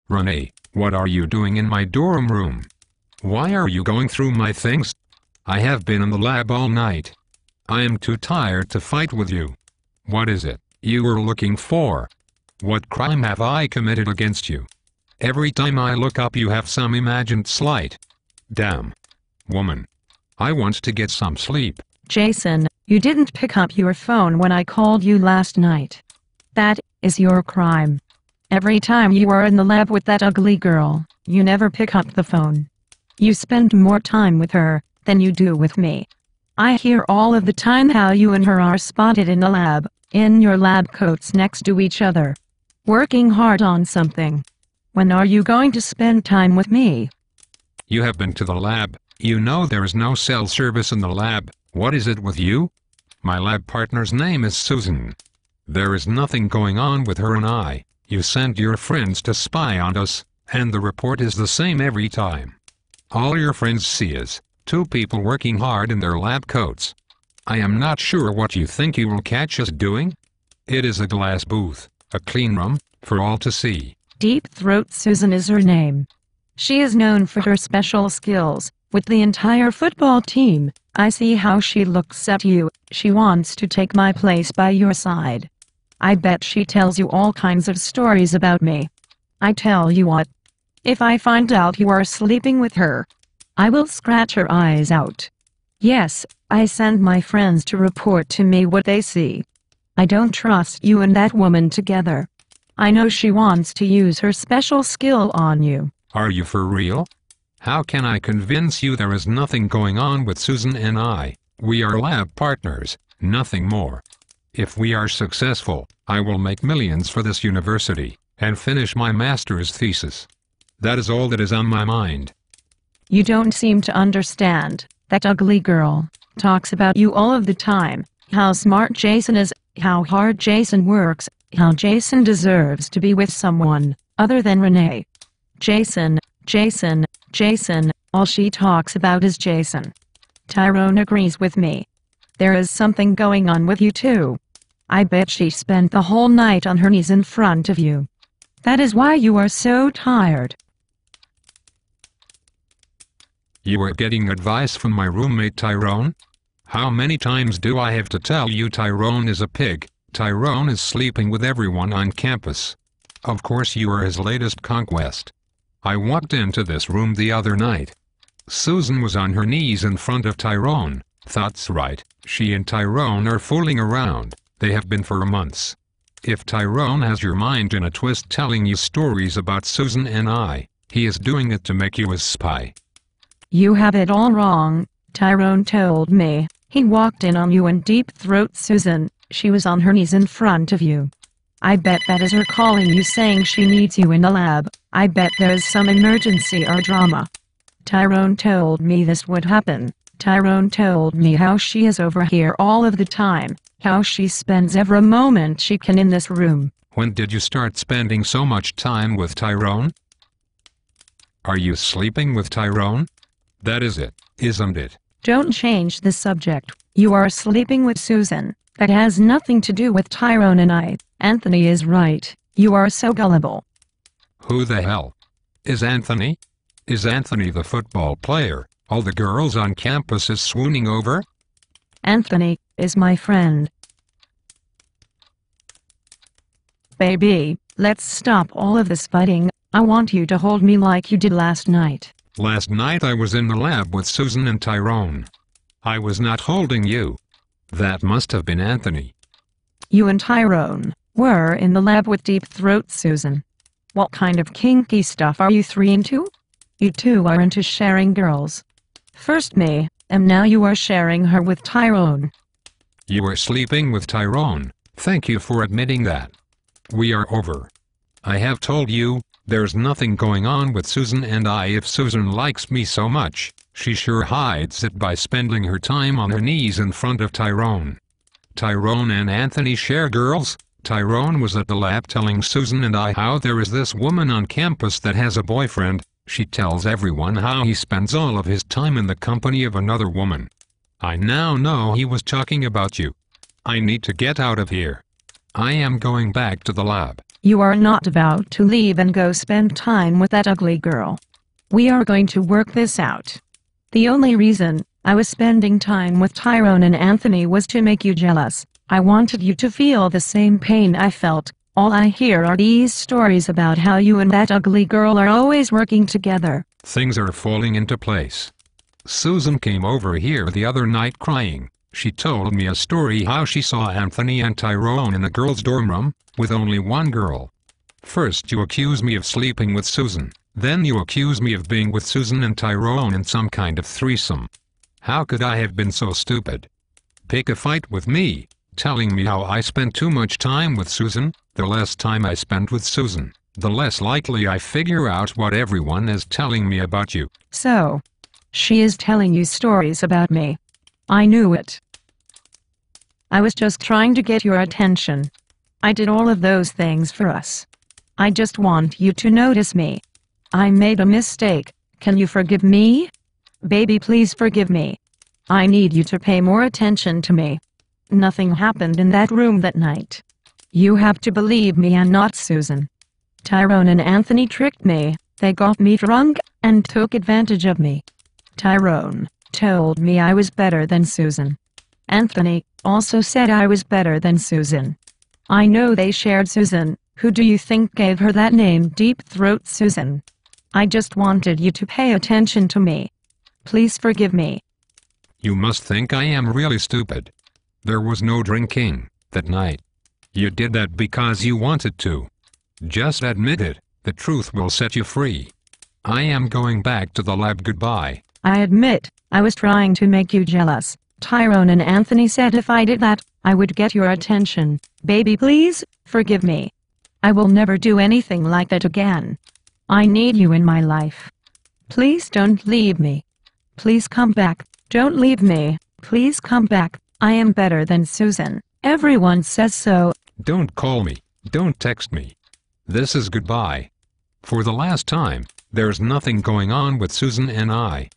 Renee, what are you doing in my dorm room? Why are you going through my things? I have been in the lab all night. I am too tired to fight with you. What is it you were looking for? What crime have I committed against you? Every time I look up you have some imagined slight. Damn. Woman. I want to get some sleep. Jason, you didn't pick up your phone when I called you last night. That is your crime. Every time you are in the lab with that ugly girl, you never pick up the phone. You spend more time with her than you do with me. I hear all of the time how you and her are spotted in the lab, in your lab coats next to each other, working hard on something. When are you going to spend time with me? You have been to the lab. You know there is no cell service in the lab. What is it with you? My lab partner's name is Susan. There is nothing going on with her and I. You sent your friends to spy on us, and the report is the same every time. All your friends see is two people working hard in their lab coats. I am not sure what you think you will catch us doing. It is a glass booth, a clean room, for all to see. Deep Throat Susan is her name. She is known for her special skills with the entire football team. I see how she looks at you. She wants to take my place by your side. I bet she tells you all kinds of stories about me. I tell you what. If I find out you are sleeping with her, I will scratch her eyes out. Yes, I send my friends to report to me what they see. I don't trust you and that woman together. I know she wants to use her special skill on you. Are you for real? How can I convince you there is nothing going on with Susan and I? We are lab partners, nothing more. If we are successful, I will make millions for this university, and finish my master's thesis. That is all that is on my mind. You don't seem to understand. That ugly girl talks about you all of the time. How smart Jason is, how hard Jason works, how Jason deserves to be with someone other than Renee. Jason, Jason, Jason, all she talks about is Jason. Tyrone agrees with me. There is something going on with you too. I bet she spent the whole night on her knees in front of you. That is why you are so tired. You are getting advice from my roommate Tyrone? How many times do I have to tell you Tyrone is a pig? Tyrone is sleeping with everyone on campus. Of course you are his latest conquest. I walked into this room the other night. Susan was on her knees in front of Tyrone. That's right, she and Tyrone are fooling around. They have been for months. If Tyrone has your mind in a twist telling you stories about Susan and I, he is doing it to make you his spy. You have it all wrong. Tyrone told me he walked in on you and Deep Throat Susan. She was on her knees in front of you. I bet that is her calling you saying she needs you in the lab. I bet there is some emergency or drama. Tyrone told me this would happen. Tyrone told me how she is over here all of the time. How she spends every moment she can in this room. When did you start spending so much time with Tyrone? Are you sleeping with Tyrone? That is it, isn't it? Don't change the subject. You are sleeping with Susan. That has nothing to do with Tyrone and I. Anthony is right. You are so gullible. Who the hell is Anthony? Is Anthony the football player all the girls on campus is swooning over? Anthony is my friend. Baby, let's stop all of this fighting. I want you to hold me like you did last night. Last night I was in the lab with Susan and Tyrone. I was not holding you. That must have been Anthony. You and Tyrone were in the lab with Deep Throat Susan. What kind of kinky stuff are you three into? You two are into sharing girls. First me, and now you are sharing her with Tyrone. You were sleeping with Tyrone. Thank you for admitting that. We are over. I have told you, there's nothing going on with Susan and I. If Susan likes me so much, she sure hides it by spending her time on her knees in front of Tyrone. Tyrone and Anthony share girls. Tyrone was at the lab telling Susan and I how there is this woman on campus that has a boyfriend. She tells everyone how he spends all of his time in the company of another woman. I now know he was talking about you. I need to get out of here. I am going back to the lab. You are not about to leave and go spend time with that ugly girl. We are going to work this out. The only reason I was spending time with Tyrone and Anthony was to make you jealous. I wanted you to feel the same pain I felt. All I hear are these stories about how you and that ugly girl are always working together. Things are falling into place. Susan came over here the other night crying. She told me a story how she saw Anthony and Tyrone in the girls' dorm room, with only one girl. First you accuse me of sleeping with Susan, then you accuse me of being with Susan and Tyrone in some kind of threesome. How could I have been so stupid? Pick a fight with me, telling me how I spent too much time with Susan. The less time I spend with Susan, the less likely I figure out what everyone is telling me about you. So, she is telling you stories about me. I knew it. I was just trying to get your attention. I did all of those things for us. I just want you to notice me. I made a mistake. Can you forgive me? Baby, please forgive me. I need you to pay more attention to me. Nothing happened in that room that night. You have to believe me and not Susan. Tyrone and Anthony tricked me. They got me drunk and took advantage of me. Tyrone told me I was better than Susan. Anthony also said I was better than Susan. I know they shared Susan. Who do you think gave her that name, Deep Throat Susan? I just wanted you to pay attention to me. Please forgive me. You must think I am really stupid. There was no drinking that night. You did that because you wanted to. Just admit it. The truth will set you free. I am going back to the lab. Goodbye. I admit, I was trying to make you jealous. Tyrone and Anthony said if I did that, I would get your attention. Baby, please, forgive me. I will never do anything like that again. I need you in my life. Please don't leave me. Please come back. Don't leave me. Please come back. I am better than Susan. Everyone says so. Don't call me. Don't text me. This is goodbye. For the last time, there's nothing going on with Susan and I.